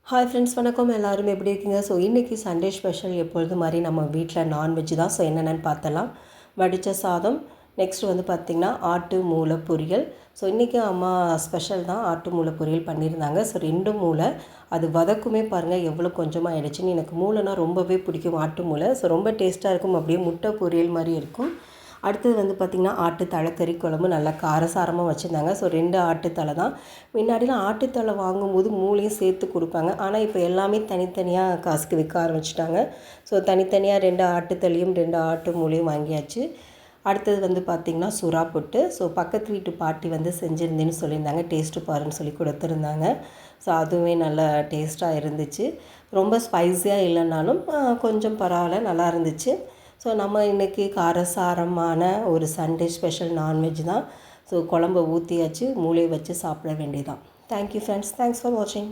Hi friends, வணக்கம். எல்லோரும் எப்படி இருக்கீங்க? ஸோ இன்றைக்கி சண்டே ஸ்பெஷல் எப்பொழுது மாதிரி நம்ம வீட்டில் நான்வெஜ் தான். ஸோ என்னென்னு பார்த்தலாம். வடித்த சாதம், நெக்ஸ்ட்டு வந்து பார்த்திங்கன்னா ஆட்டு மூளை பொரியல். ஸோ இன்றைக்கி அம்மா ஸ்பெஷல் தான், ஆட்டு மூளை பொரியல் பண்ணியிருந்தாங்க. ஸோ 2 மூளை அது வதக்குமே பாருங்கள் எவ்வளோ கொஞ்சமாக ஆகிடுச்சின்னு. எனக்கு மூளைனா ரொம்பவே பிடிக்கும், ஆட்டு மூளை. ஸோ ரொம்ப டேஸ்ட்டாக இருக்கும், அப்படியே முட்டை பொரியல் மாதிரி இருக்கும். அடுத்தது வந்து பார்த்திங்கன்னா ஆட்டு தலைக்கறி குழம்பு, நல்லா காரசாரமாக வச்சுருந்தாங்க. ஸோ 2 ஆட்டுத்தலை தான். முன்னாடிலாம் ஆட்டுத்தலை வாங்கும்போது மூளையும் சேர்த்து கொடுப்பாங்க. ஆனால் இப்போ எல்லாமே தனித்தனியாக காசுக்கு விற்க ஆரம்பிச்சிட்டாங்க. ஸோ தனித்தனியாக 2 ஆட்டுத்தலையும் 2 ஆட்டு மூளையும் வாங்கியாச்சு. அடுத்தது வந்து பார்த்திங்கன்னா சுறா புட்டு. ஸோ பக்கத்து வீட்டு பாட்டி வந்து செஞ்சுருந்தேன்னு சொல்லியிருந்தாங்க, டேஸ்ட்டு பாருன்னு சொல்லி கொடுத்துருந்தாங்க. ஸோ அதுவுமே நல்லா டேஸ்ட்டாக இருந்துச்சு. ரொம்ப ஸ்பைஸியாக இல்லைனாலும் கொஞ்சம் பரவாயில்ல, நல்லா இருந்துச்சு. ஸோ நம்ம இன்றைக்கி காரசாரமான ஒரு சண்டே ஸ்பெஷல் நான்வெஜ் தான். ஸோ குழம்ப ஊற்றியாச்சு, மூளையை வச்சு சாப்பிட வேண்டியதான். தேங்க்யூ ஃப்ரெண்ட்ஸ், தேங்க்ஸ் ஃபார் வாட்சிங்.